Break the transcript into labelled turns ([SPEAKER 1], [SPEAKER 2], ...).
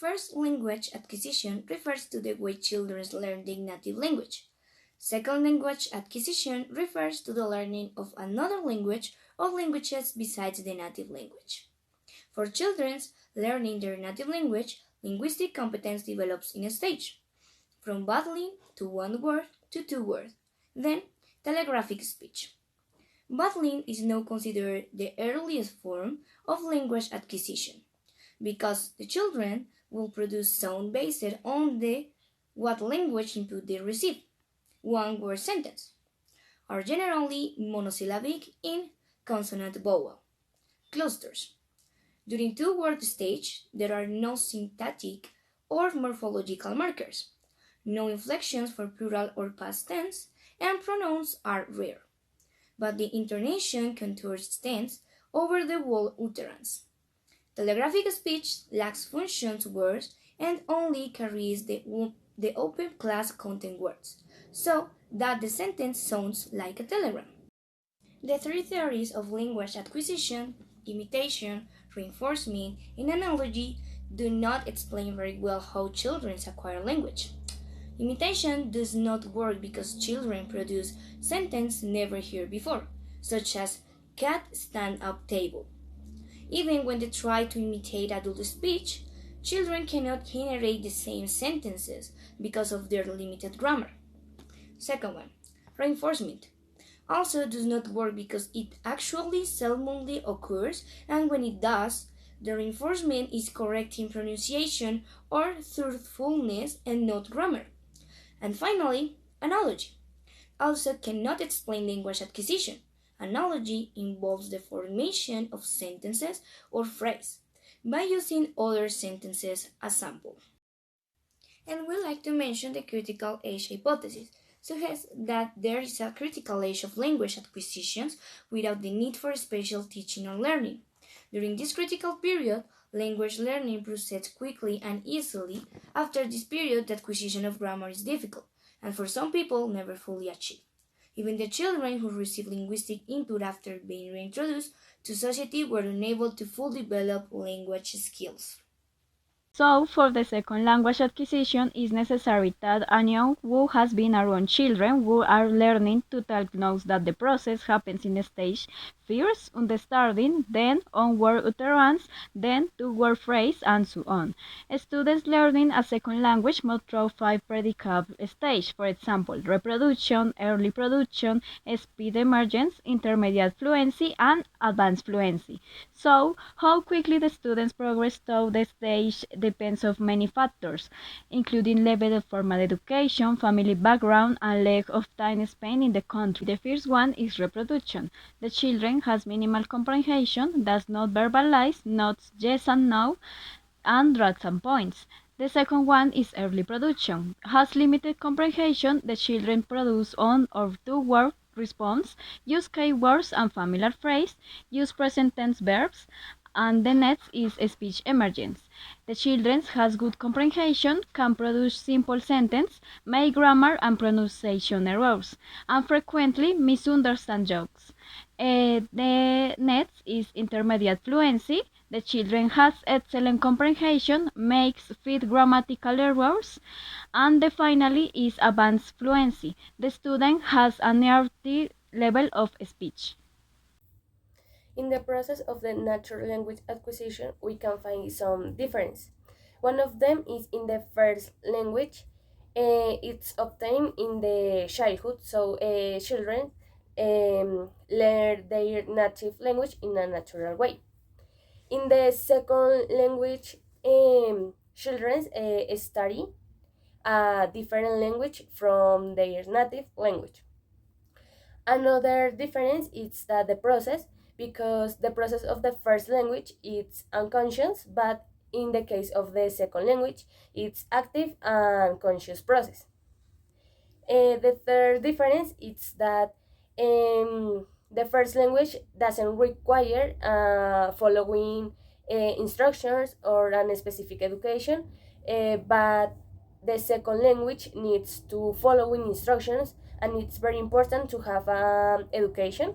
[SPEAKER 1] First, language acquisition refers to the way children learn their native language. Second, language acquisition refers to the learning of another language or languages besides the native language. For children learning their native language, linguistic competence develops in a stage, from battling to one word to two words, then telegraphic speech. Battling is now considered the earliest form of language acquisition because the children will produce sound based on the what language input they receive. One word sentence are generally monosyllabic in consonant vowel clusters. During two-word stage, there are no syntactic or morphological markers, no inflections for plural or past tense, and pronouns are rare. But the intonation contours tense over the whole utterance. Telegraphic speech lacks functions words and only carries the open class content words, so that the sentence sounds like a telegram. The three theories of language acquisition, imitation, reinforcement, and analogy do not explain very well how children acquire language. Imitation does not work because children produce sentences never heard before, such as cat stand up table. Even when they try to imitate adult speech, children cannot generate the same sentences because of their limited grammar. Second one, reinforcement also does not work because it actually seldomly occurs, and when it does, the reinforcement is correcting pronunciation or truthfulness and not grammar. And finally, analogy also cannot explain language acquisition. Analogy involves the formation of sentences or phrase by using other sentences as sample. And we like to mention the critical age hypothesis, suggests that there is a critical age of language acquisitions without the need for special teaching or learning. During this critical period, language learning proceeds quickly and easily. After this period, the acquisition of grammar is difficult, and for some people, never fully achieved. Even the children who receive linguistic input after being reintroduced to society were unable to fully develop language skills.
[SPEAKER 2] So, for the second language acquisition, it's necessary that anyone who has been around children who are learning to talk knows that the process happens in a stage first understanding, then on-word utterance, then two-word phrase, and so on. Students learning a second language must through 5 predicate stages, for example, reproduction, early production, speed emergence, intermediate fluency, and advanced fluency. So, how quickly the students progress through the stage depends on many factors, including level of formal education, family background, and length of time spent in the country. The first one is reproduction. The children has minimal comprehension, does not verbalize, notes yes and no, and drags and points. The second one is early production. Has limited comprehension, the children produce one or two word response, use keywords and familiar phrase, use present tense verbs, and the next is speech emergence. The children has good comprehension, can produce simple sentence, make grammar and pronunciation errors, and frequently misunderstand jokes. The next is intermediate fluency. The children has excellent comprehension, makes fit grammatical errors, and the finally is advanced fluency. The student has a nearly level of speech.
[SPEAKER 3] In the process of the natural language acquisition, we can find some difference. One of them is in the first language. It's obtained in the childhood, so children learn their native language in a natural way. In the second language, children study a different language from their native language. Another difference is that the process, because the process of the first language it's unconscious, but in the case of the second language, it's active and conscious process. The third difference is that the first language doesn't require following instructions or a specific education, but the second language needs to following instructions, and it's very important to have education.